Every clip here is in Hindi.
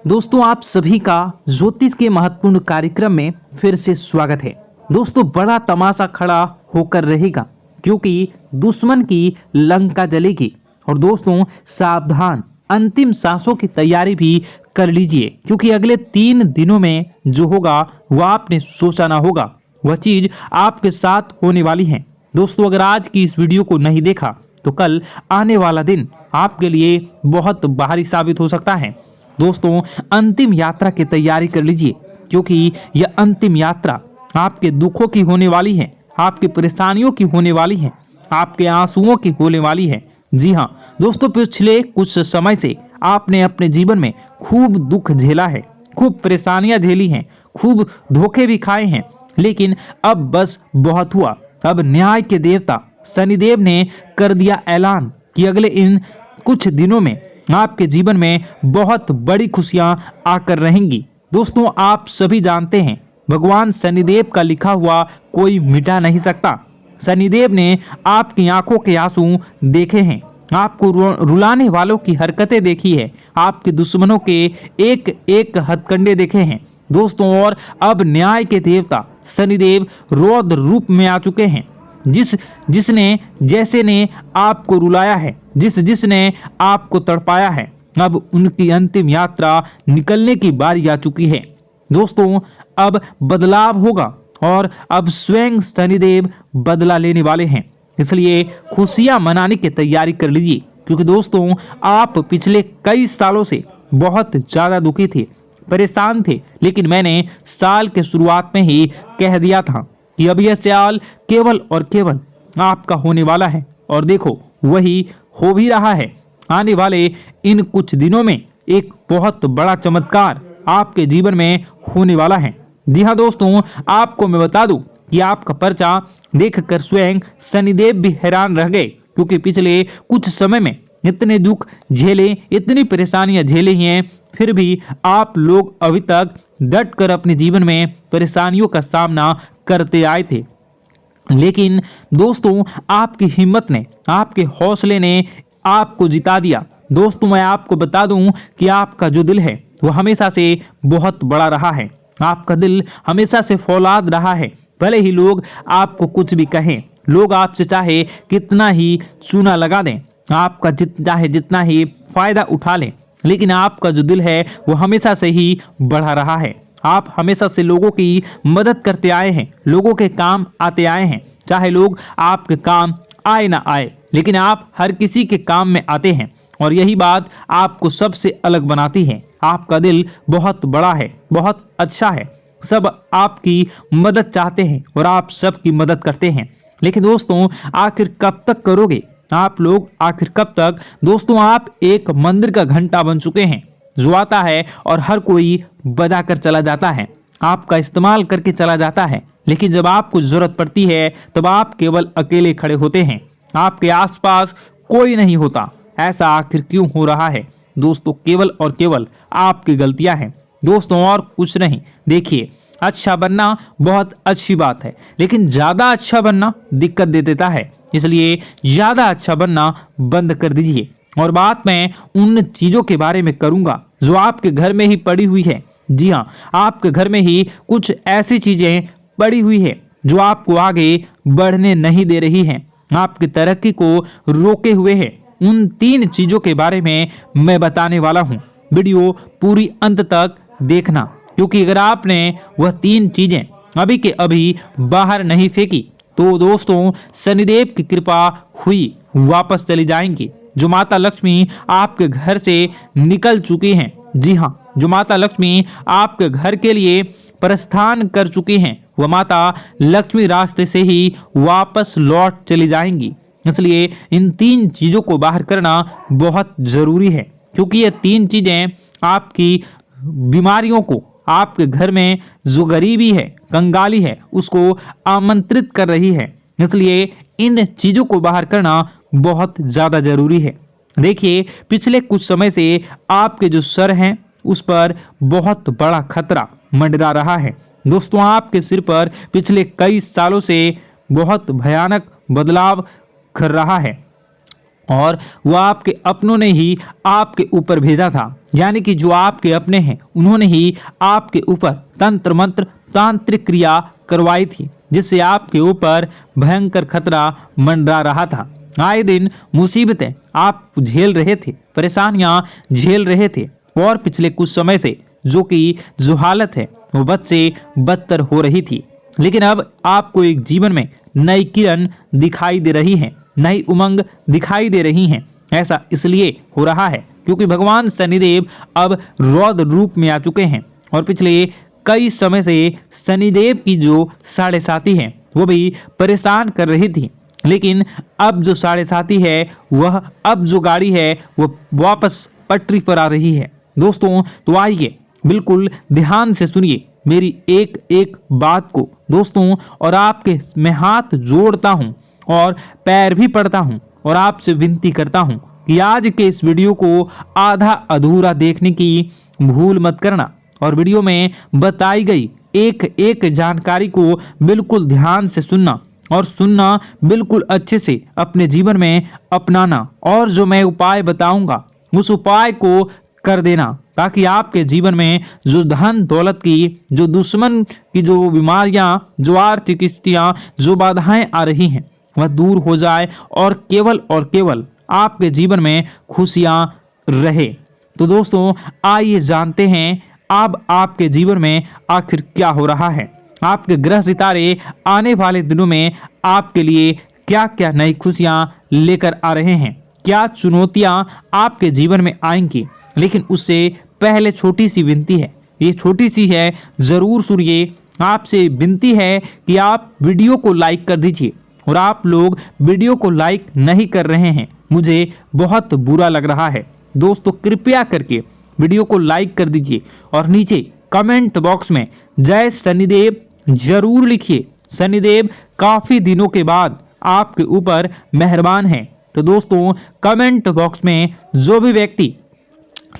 दोस्तों आप सभी का ज्योतिष के महत्वपूर्ण कार्यक्रम में फिर से स्वागत है। दोस्तों बड़ा तमाशा खड़ा होकर रहेगा क्योंकि दुश्मन की लंका जलेगी। और दोस्तों सावधान, अंतिम सांसों की तैयारी भी कर लीजिए क्योंकि अगले 3 दिनों में जो होगा वह आपने सोचा ना होगा, वह चीज आपके साथ होने वाली है। दोस्तों अगर आज की इस वीडियो को नहीं देखा तो कल आने वाला दिन आपके लिए बहुत भारी साबित हो सकता है। दोस्तों अंतिम यात्रा की तैयारी कर लीजिए क्योंकि यह अंतिम यात्रा आपके दुखों की होने वाली है, आपकी परेशानियों की होने वाली है, आपके आंसुओं की होने वाली है। जी हाँ दोस्तों, पिछले कुछ समय से आपने अपने जीवन में खूब दुख झेला है, खूब परेशानियां झेली हैं, खूब धोखे भी खाए हैं, लेकिन अब बस बहुत हुआ। अब न्याय के देवता शनिदेव ने कर दिया ऐलान कि अगले इन कुछ दिनों में आपके जीवन में बहुत बड़ी खुशियां आकर रहेंगी। दोस्तों आप सभी जानते हैं भगवान शनिदेव का लिखा हुआ कोई मिटा नहीं सकता। शनिदेव ने आपकी आंखों के आंसू देखे हैं, आपको रुलाने वालों की हरकतें देखी है, आपके दुश्मनों के एक एक हथकंडे देखे हैं। दोस्तों और अब न्याय के देवता शनिदेव रौद्र रूप में आ चुके हैं। जिसने जैसे ने आपको रुलाया है, जिसने आपको तड़पाया है, अब उनकी अंतिम यात्रा निकलने की बारी आ चुकी है। दोस्तों अब बदलाव होगा और अब स्वयं शनिदेव बदला लेने वाले हैं, इसलिए खुशियां मनाने की तैयारी कर लीजिए क्योंकि दोस्तों आप पिछले कई सालों से बहुत ज्यादा दुखी थे, परेशान थे, लेकिन मैंने साल के शुरुआत में ही कह दिया था कि अब यह साल केवल और केवल आपका होने वाला है। और देखो वही हो भी रहा है। आने वाले इन कुछ दिनों में एक बहुत बड़ा चमत्कार आपके जीवन में होने वाला है। जी हाँ दोस्तों, आपको मैं बता दूं कि आपका पर्चा देखकर स्वयं शनिदेव भी हैरान रह गए क्योंकि पिछले कुछ समय में इतने दुख झेले, इतनी परेशानियां झेली हैं, फिर भी आप लोग अभी तक डट कर अपने जीवन में परेशानियों का सामना करते आए थे। लेकिन दोस्तों आपकी हिम्मत ने, आपके हौसले ने आपको जिता दिया। दोस्तों मैं आपको बता दूं कि आपका जो दिल है वो हमेशा से बहुत बड़ा रहा है, आपका दिल हमेशा से फौलाद रहा है। भले ही लोग आपको कुछ भी कहें, लोग आपसे चाहे कितना ही चूना लगा दें, आपका चाहे जितना ही फायदा उठा लें, लेकिन आपका जो दिल है वो हमेशा से ही बढ़ा रहा है। आप हमेशा से लोगों की मदद करते आए हैं, लोगों के काम आते आए हैं, चाहे लोग आपके काम आए ना आए, लेकिन आप हर किसी के काम में आते हैं और यही बात आपको सबसे अलग बनाती है। आपका दिल बहुत बड़ा है, बहुत अच्छा है, सब आपकी मदद चाहते हैं और आप सबकी मदद करते हैं। लेकिन दोस्तों आखिर कब तक करोगे आप लोग, आखिर कब तक? दोस्तों आप एक मंदिर का घंटा बन चुके हैं जो आता है और हर कोई बजा कर चला जाता है, आपका इस्तेमाल करके चला जाता है, लेकिन जब आपको जरूरत पड़ती है तब आप केवल अकेले खड़े होते हैं, आपके आसपास कोई नहीं होता। ऐसा आखिर क्यों हो रहा है? दोस्तों केवल और केवल आपकी गलतियां हैं दोस्तों, और कुछ नहीं। देखिए अच्छा बनना बहुत अच्छी बात है, लेकिन ज्यादा अच्छा बनना दिक्कत दे देता है, इसलिए ज्यादा अच्छा बनना बंद कर दीजिए। और बात मैं उन चीजों के बारे में करूंगा जो आपके घर में ही पड़ी हुई है। जी हाँ, आपके घर में ही कुछ ऐसी चीजें पड़ी हुई है जो आपको आगे बढ़ने नहीं दे रही हैं, आपकी तरक्की को रोके हुए है। उन 3 चीजों के बारे में मैं बताने वाला हूँ, वीडियो पूरी अंत तक देखना क्योंकि अगर आपने वह 3 चीजें अभी के अभी बाहर नहीं फेंकी तो दोस्तों शनिदेव की कृपा हुई वापस चली जाएंगी। जो माता लक्ष्मी आपके घर से निकल चुकी हैं, जी हाँ, जो माता लक्ष्मी आपके घर के लिए प्रस्थान कर चुकी हैं, वह माता लक्ष्मी रास्ते से ही वापस लौट चली जाएंगी। इसलिए इन 3 चीजों को बाहर करना बहुत जरूरी है क्योंकि ये 3 चीजें आपकी बीमारियों को, आपके घर में जो गरीबी है, कंगाली है, उसको आमंत्रित कर रही है। इसलिए इन चीजों को बाहर करना बहुत ज्यादा जरूरी है। देखिए पिछले कुछ समय से आपके जो सर हैं उस पर बहुत बड़ा खतरा मंडरा रहा है। दोस्तों आपके सिर पर पिछले कई सालों से बहुत भयानक बदलाव कर रहा है। और वो आपके अपनों ने ही आपके ऊपर भेजा था, यानी कि जो आपके अपने हैं उन्होंने ही आपके ऊपर तंत्र मंत्र तांत्रिक क्रिया करवाई थी, जिससे आपके ऊपर भयंकर खतरा मंडरा रहा था। आए दिन मुसीबतें आप झेल रहे थे, परेशानियां झेल रहे थे, और पिछले कुछ समय से जो हालत है वो बद से बदतर हो रही थी। लेकिन अब आपको एक जीवन में नई किरण दिखाई दे रही है, नई उमंग दिखाई दे रही हैं। ऐसा इसलिए हो रहा है क्योंकि भगवान शनिदेव अब रौद्र रूप में आ चुके हैं, और पिछले कई समय से शनिदेव की जो साढ़े साथी है वो भी परेशान कर रही थी। लेकिन अब जो साढ़े साथी है वह, अब जो गाड़ी है वो वापस पटरी पर आ रही है। दोस्तों तो आइए बिल्कुल ध्यान से सुनिए मेरी एक एक बात को दोस्तों, और आपके मैं हाथ जोड़ता हूं और पैर भी पड़ता हूं और आपसे विनती करता हूं कि आज के इस वीडियो को आधा अधूरा देखने की भूल मत करना, और वीडियो में बताई गई एक एक जानकारी को बिल्कुल ध्यान से सुनना, और सुनना बिल्कुल अच्छे से अपने जीवन में अपनाना, और जो मैं उपाय बताऊंगा उस उपाय को कर देना, ताकि आपके जीवन में जो धन दौलत की, जो दुश्मन की जो बीमारियां, जो आर्थिक स्थितियां, जो बाधाएं आ रही हैं वह दूर हो जाए, और केवल आपके जीवन में खुशियां रहे। तो दोस्तों आइए जानते हैं अब आपके जीवन में आखिर क्या हो रहा है। आपके ग्रह सितारे आने वाले दिनों में आपके लिए क्या क्या नई खुशियां लेकर आ रहे हैं, क्या चुनौतियां आपके जीवन में आएंगी। लेकिन उससे पहले छोटी सी विनती है, ये छोटी सी है, जरूर सुनिए। आपसे विनती है कि आप वीडियो को लाइक कर दीजिए, और आप लोग वीडियो को लाइक नहीं कर रहे हैं, मुझे बहुत बुरा लग रहा है। दोस्तों कृपया करके वीडियो को लाइक कर दीजिए, और नीचे कमेंट बॉक्स में जय शनिदेव जरूर लिखिए। शनिदेव काफी दिनों के बाद आपके ऊपर मेहरबान हैं। तो दोस्तों कमेंट बॉक्स में जो भी व्यक्ति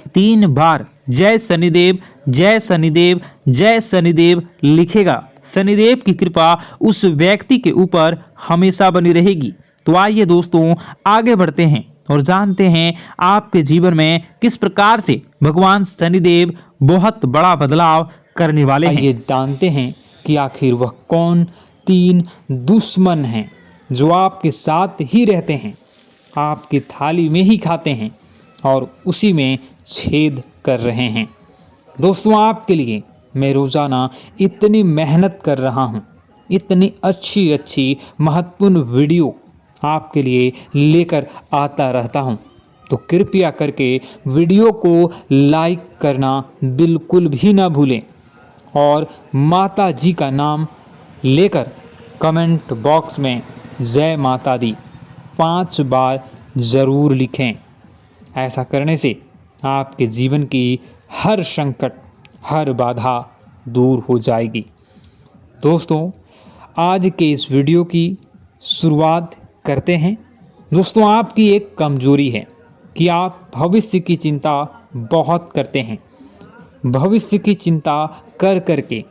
3 बार जय शनिदेव जय शनिदेव जय शनिदेव लिखेगा, शनिदेव की कृपा उस व्यक्ति के ऊपर हमेशा बनी रहेगी। तो आइए दोस्तों आगे बढ़ते हैं और जानते हैं आपके जीवन में किस प्रकार से भगवान शनिदेव बहुत बड़ा बदलाव करने वाले हैं। ये जानते हैं कि आखिर वह कौन 3 दुश्मन हैं जो आपके साथ ही रहते हैं, आपकी थाली में ही खाते हैं और उसी में छेद कर रहे हैं। दोस्तों आपके लिए मैं रोज़ाना इतनी मेहनत कर रहा हूँ, इतनी अच्छी महत्वपूर्ण वीडियो आपके लिए लेकर आता रहता हूँ, तो कृपया करके वीडियो को लाइक करना बिल्कुल भी ना भूलें, और माता जी का नाम लेकर कमेंट बॉक्स में जय माता दी 5 बार ज़रूर लिखें। ऐसा करने से आपके जीवन की हर संकट, हर बाधा दूर हो जाएगी। दोस्तों आज के इस वीडियो की शुरुआत करते हैं। दोस्तों आपकी एक कमजोरी है कि आप भविष्य की चिंता बहुत करते हैं। भविष्य की चिंता कर करके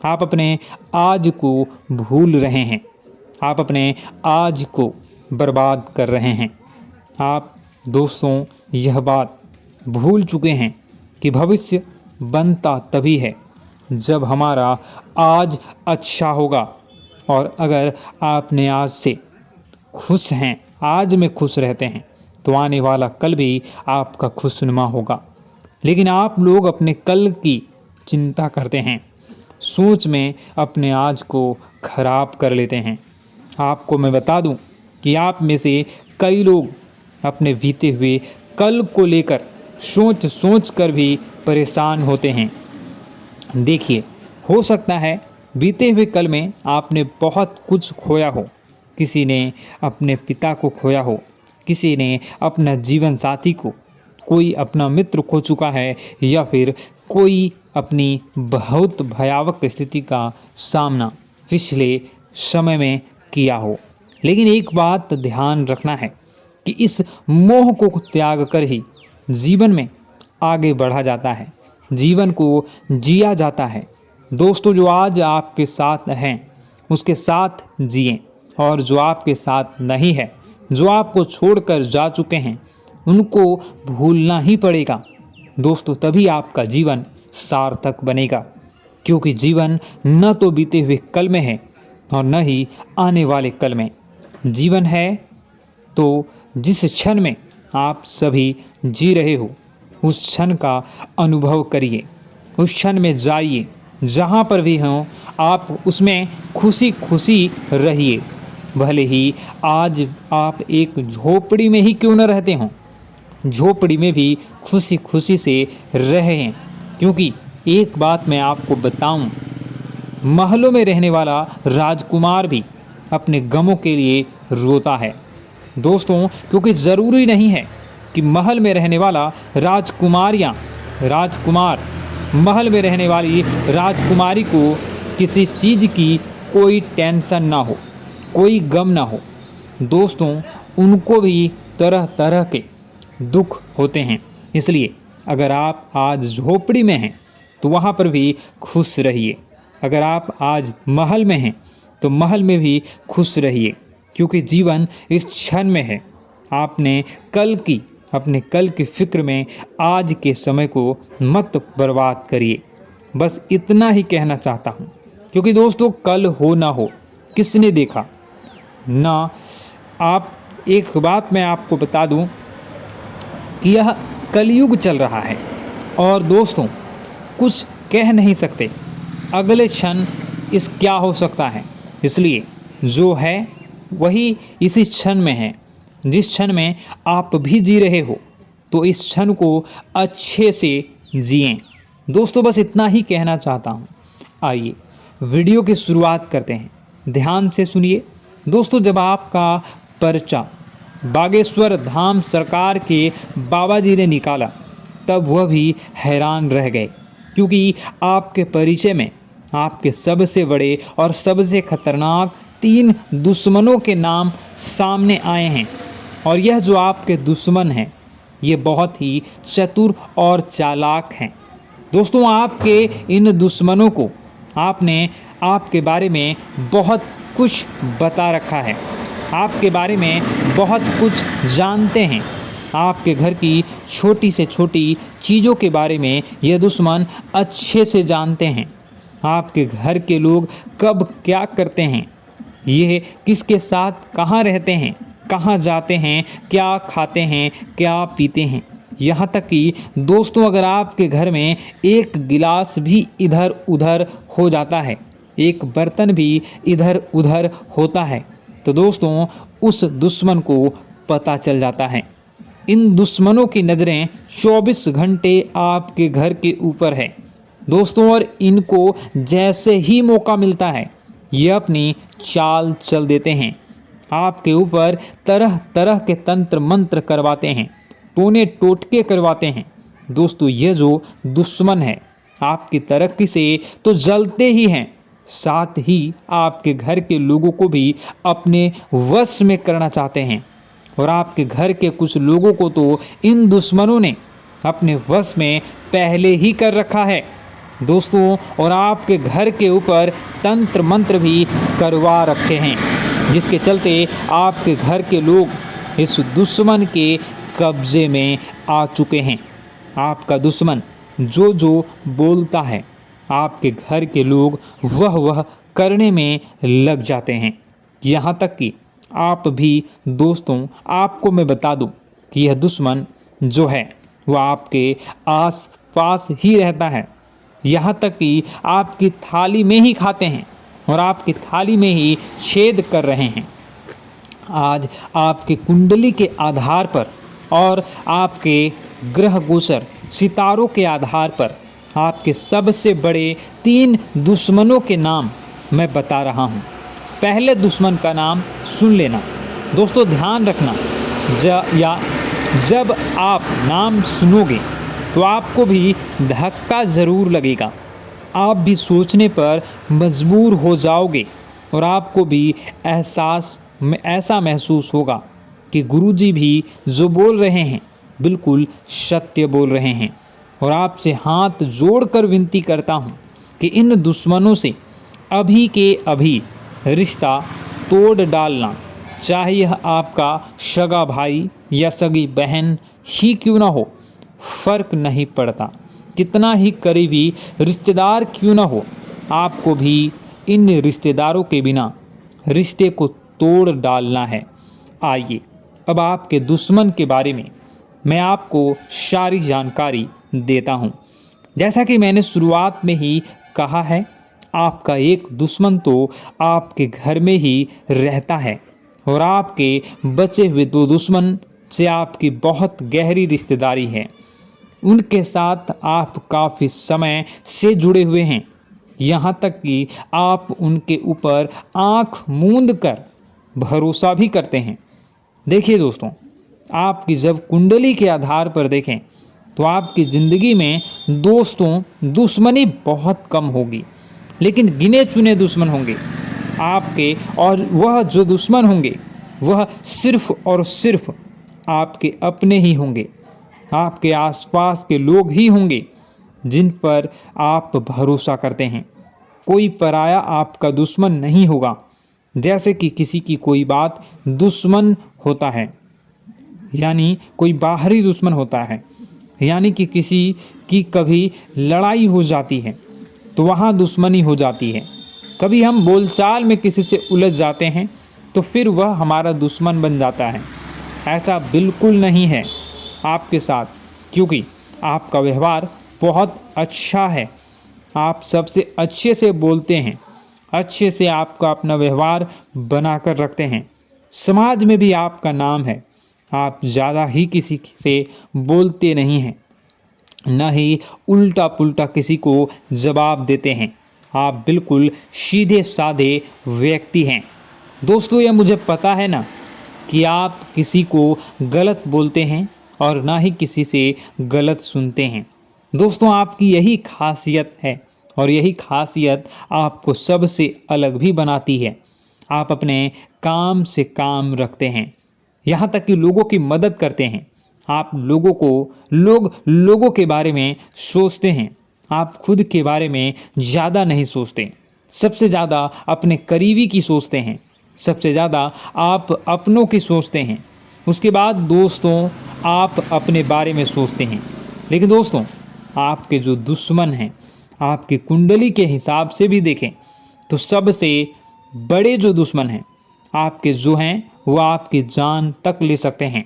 आप अपने आज को भूल रहे हैं, आप अपने आज को बर्बाद कर रहे हैं। आप दोस्तों यह बात भूल चुके हैं कि भविष्य बनता तभी है जब हमारा आज अच्छा होगा, और अगर आपने आज से खुश हैं, आज में खुश रहते हैं, तो आने वाला कल भी आपका खुशनुमा होगा। लेकिन आप लोग अपने कल की चिंता करते हैं, सोच में अपने आज को खराब कर लेते हैं। आपको मैं बता दूं कि आप में से कई लोग अपने बीते हुए कल को लेकर सोच कर भी परेशान होते हैं। देखिए, हो सकता है बीते हुए कल में आपने बहुत कुछ खोया हो। किसी ने अपने पिता को खोया हो, किसी ने अपना जीवन साथी को, कोई अपना मित्र खो चुका है, या फिर कोई अपनी बहुत भयावह स्थिति का सामना पिछले समय में किया हो। लेकिन एक बात ध्यान रखना है कि इस मोह को त्याग कर ही जीवन में आगे बढ़ा जाता है, जीवन को जिया जाता है। दोस्तों जो आज आपके साथ हैं उसके साथ जिएं, और जो आपके साथ नहीं है जो आपको छोड़कर जा चुके हैं उनको भूलना ही पड़ेगा दोस्तों, तभी आपका जीवन सार्थक बनेगा। क्योंकि जीवन न तो बीते हुए कल में है और न ही आने वाले कल में। जीवन है तो जिस क्षण में आप सभी जी रहे हो उस क्षण का अनुभव करिए, उस क्षण में जाइए, जहाँ पर भी हों आप उसमें खुशी खुशी रहिए। भले ही आज आप एक झोपड़ी में ही क्यों न रहते हों, झोपड़ी में भी खुशी खुशी से रहें। क्योंकि एक बात मैं आपको बताऊं, महलों में रहने वाला राजकुमार भी अपने गमों के लिए रोता है दोस्तों। क्योंकि ज़रूरी नहीं है कि महल में रहने वाला राजकुमार या राजकुमार, महल में रहने वाली राजकुमारी को किसी चीज़ की कोई टेंशन ना हो, कोई गम ना हो दोस्तों। उनको भी तरह तरह के दुख होते हैं। इसलिए अगर आप आज झोपड़ी में हैं तो वहाँ पर भी खुश रहिए, अगर आप आज महल में हैं तो महल में भी खुश रहिए। क्योंकि जीवन इस क्षण में है। आपने अपने कल की फिक्र में आज के समय को मत बर्बाद करिए। बस इतना ही कहना चाहता हूँ। क्योंकि दोस्तों कल हो ना हो किसने देखा ना। आप एक बात मैं आपको बता दूँ कि यह कलयुग चल रहा है और दोस्तों कुछ कह नहीं सकते अगले क्षण इस क्या हो सकता है। इसलिए जो है वही इसी क्षण में है। जिस क्षण में आप भी जी रहे हो तो इस क्षण को अच्छे से जिएं दोस्तों। बस इतना ही कहना चाहता हूँ। आइए वीडियो की शुरुआत करते हैं, ध्यान से सुनिए दोस्तों। जब आपका पर्चा बागेश्वर धाम सरकार के बाबा जी ने निकाला तब वह भी हैरान रह गए। क्योंकि आपके परिचय में आपके सबसे बड़े और सबसे खतरनाक 3 दुश्मनों के नाम सामने आए हैं। और यह जो आपके दुश्मन हैं ये बहुत ही चतुर और चालाक हैं दोस्तों। आपके इन दुश्मनों को आपके बारे में बहुत कुछ बता रखा है, आपके बारे में बहुत कुछ जानते हैं। आपके घर की छोटी से छोटी चीज़ों के बारे में ये दुश्मन अच्छे से जानते हैं। आपके घर के लोग कब क्या करते हैं, ये किसके साथ कहाँ रहते हैं, कहाँ जाते हैं, क्या खाते हैं, क्या पीते हैं। यहाँ तक कि दोस्तों अगर आपके घर में एक गिलास भी इधर उधर हो जाता है, एक बर्तन भी इधर उधर होता है तो दोस्तों उस दुश्मन को पता चल जाता है। इन दुश्मनों की नज़रें 24 घंटे आपके घर के ऊपर है दोस्तों। और इनको जैसे ही मौका मिलता है ये अपनी चाल चल देते हैं। आपके ऊपर तरह तरह के तंत्र मंत्र करवाते हैं, टोने टोटके करवाते हैं दोस्तों। ये जो दुश्मन है आपकी तरक्की से तो जलते ही हैं, साथ ही आपके घर के लोगों को भी अपने वश में करना चाहते हैं। और आपके घर के कुछ लोगों को तो इन दुश्मनों ने अपने वश में पहले ही कर रखा है दोस्तों। और आपके घर के ऊपर तंत्र मंत्र भी करवा रखे हैं, जिसके चलते आपके घर के लोग इस दुश्मन के कब्जे में आ चुके हैं। आपका दुश्मन जो बोलता है आपके घर के लोग वह करने में लग जाते हैं। यहाँ तक कि आप भी दोस्तों, आपको मैं बता दूं कि यह दुश्मन जो है वह आपके आस पास ही रहता है। यहाँ तक कि आपकी थाली में ही खाते हैं और आपकी थाली में ही छेद कर रहे हैं। आज आपकी कुंडली के आधार पर और आपके ग्रह गोचर सितारों के आधार पर आपके सबसे बड़े 3 दुश्मनों के नाम मैं बता रहा हूँ। पहले दुश्मन का नाम सुन लेना दोस्तों, ध्यान रखना। जब आप नाम सुनोगे तो आपको भी धक्का ज़रूर लगेगा, आप भी सोचने पर मजबूर हो जाओगे और आपको भी ऐसा महसूस होगा कि गुरुजी भी जो बोल रहे हैं बिल्कुल सत्य बोल रहे हैं। और आपसे हाथ जोड़कर विनती करता हूँ कि इन दुश्मनों से अभी के अभी रिश्ता तोड़ डालना, चाहे यह आपका सगा भाई या सगी बहन ही क्यों ना हो, फर्क नहीं पड़ता। कितना ही करीबी रिश्तेदार क्यों ना हो, आपको भी इन रिश्तेदारों के बिना रिश्ते को तोड़ डालना है। आइए अब आपके दुश्मन के बारे में मैं आपको सारी जानकारी देता हूँ। जैसा कि मैंने शुरुआत में ही कहा है, आपका एक दुश्मन तो आपके घर में ही रहता है और आपके बचे हुए 2 दुश्मन से आपकी बहुत गहरी रिश्तेदारी है। उनके साथ आप काफ़ी समय से जुड़े हुए हैं, यहाँ तक कि आप उनके ऊपर आँख मूंद कर भरोसा भी करते हैं। देखिए दोस्तों, आपकी जब कुंडली के आधार पर देखें तो आपकी ज़िंदगी में दोस्तों दुश्मनी बहुत कम होगी, लेकिन गिने चुने दुश्मन होंगे आपके, और वह जो दुश्मन होंगे वह सिर्फ और सिर्फ आपके अपने ही होंगे। आपके आसपास के लोग ही होंगे जिन पर आप भरोसा करते हैं। कोई पराया आपका दुश्मन नहीं होगा। जैसे कि किसी की कोई बात दुश्मन होता है, यानी कोई बाहरी दुश्मन होता है, यानी कि किसी की कभी लड़ाई हो जाती है तो वहाँ दुश्मनी हो जाती है। कभी हम बोलचाल में किसी से उलझ जाते हैं तो फिर वह हमारा दुश्मन बन जाता है। ऐसा बिल्कुल नहीं है आपके साथ, क्योंकि आपका व्यवहार बहुत अच्छा है। आप सबसे अच्छे से बोलते हैं, अच्छे से आपका अपना व्यवहार बनाकर रखते हैं। समाज में भी आपका नाम है। आप ज़्यादा ही किसी से बोलते नहीं हैं, न ही उल्टा पुल्टा किसी को जवाब देते हैं। आप बिल्कुल सीधे साधे व्यक्ति हैं। दोस्तों, यह मुझे पता है ना कि आप किसी को गलत बोलते हैं और ना ही किसी से गलत सुनते हैं। दोस्तों, आपकी यही खासियत है और यही खासियत आपको सबसे अलग भी बनाती है। आप अपने काम से काम रखते हैं, यहाँ तक कि लोगों की मदद करते हैं। आप लोगों के बारे में सोचते हैं। आप खुद के बारे में ज़्यादा नहीं सोचते, सबसे ज़्यादा अपने करीबी की सोचते हैं, सबसे ज़्यादा आप अपनों की सोचते हैं। उसके बाद दोस्तों, आप अपने बारे में सोचते हैं। लेकिन दोस्तों, आपके जो दुश्मन हैं, आपकी कुंडली के हिसाब से भी देखें तो सबसे बड़े जो दुश्मन हैं आपके जो हैं, वो आपकी जान तक ले सकते हैं,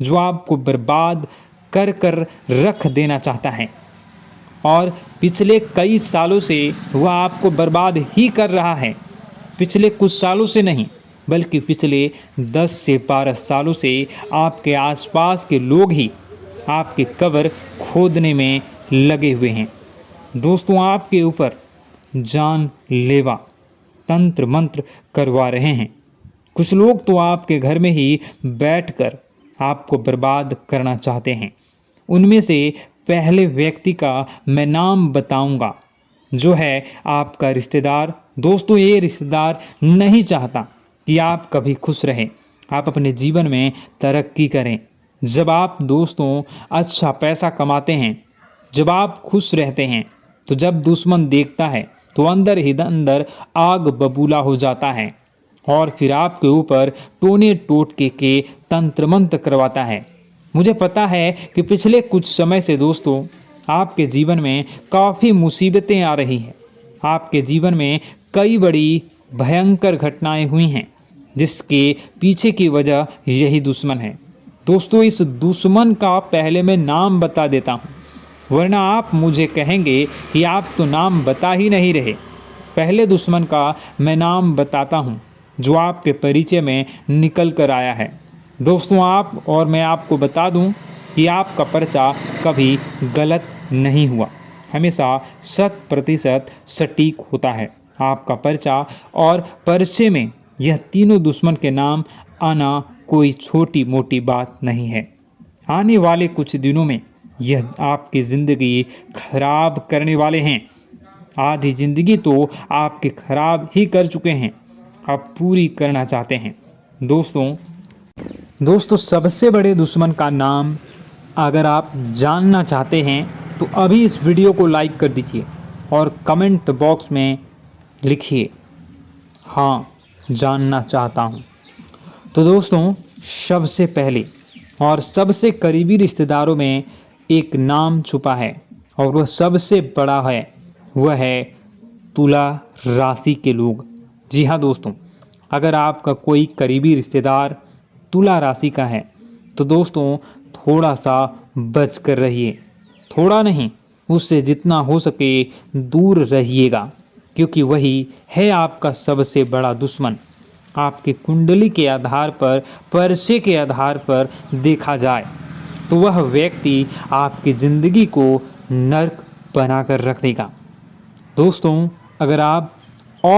जो आपको बर्बाद कर कर रख देना चाहता है। और पिछले कई सालों से वह आपको बर्बाद ही कर रहा है। पिछले कुछ सालों से नहीं, बल्कि पिछले 10 से 12 सालों से आपके आसपास के लोग ही आपकी कब्र खोदने में लगे हुए हैं। दोस्तों, आपके ऊपर जानलेवा तंत्र मंत्र करवा रहे हैं। कुछ लोग तो आपके घर में ही बैठकर आपको बर्बाद करना चाहते हैं। उनमें से पहले व्यक्ति का मैं नाम बताऊंगा, जो है आपका रिश्तेदार। दोस्तों, ये रिश्तेदार नहीं चाहता कि आप कभी खुश रहें, आप अपने जीवन में तरक्की करें। जब आप दोस्तों अच्छा पैसा कमाते हैं, जब आप खुश रहते हैं, तो जब दुश्मन देखता है तो अंदर ही अंदर आग बबूला हो जाता है और फिर आपके ऊपर टोने टोटके के तंत्र मंत्र करवाता है। मुझे पता है कि पिछले कुछ समय से दोस्तों आपके जीवन में काफ़ी मुसीबतें आ रही हैं। आपके जीवन में कई बड़ी भयंकर घटनाएं हुई हैं, जिसके पीछे की वजह यही दुश्मन है। दोस्तों, इस दुश्मन का पहले मैं नाम बता देता हूँ, वरना आप मुझे कहेंगे कि आप तो नाम बता ही नहीं रहे। पहले दुश्मन का मैं नाम बताता हूँ जो आपके परिचय में निकल कर आया है। दोस्तों, आप और मैं आपको बता दूं कि आपका पर्चा कभी गलत नहीं हुआ, हमेशा 100% सटीक होता है आपका पर्चा। और पर्चे में यह तीनों दुश्मन के नाम आना कोई छोटी मोटी बात नहीं है। आने वाले कुछ दिनों में यह आपकी ज़िंदगी खराब करने वाले हैं। आधी ज़िंदगी तो आपके खराब ही कर चुके हैं, आप पूरी करना चाहते हैं। दोस्तों, सबसे बड़े दुश्मन का नाम अगर आप जानना चाहते हैं तो अभी इस वीडियो को लाइक कर दीजिए और कमेंट बॉक्स में लिखिए, हाँ जानना चाहता हूँ। तो दोस्तों, सबसे पहले और सबसे करीबी रिश्तेदारों में एक नाम छुपा है और वह सबसे बड़ा है, वह है तुला राशि के लोग। जी हाँ दोस्तों, अगर आपका कोई करीबी रिश्तेदार तुला राशि का है तो दोस्तों थोड़ा सा बच कर रहिए, थोड़ा नहीं, उससे जितना हो सके दूर रहिएगा, क्योंकि वही है आपका सबसे बड़ा दुश्मन। आपकी कुंडली के आधार पर, परसे के आधार पर देखा जाए तो वह व्यक्ति आपकी ज़िंदगी को नर्क बना कर रख देगा। दोस्तों, अगर आप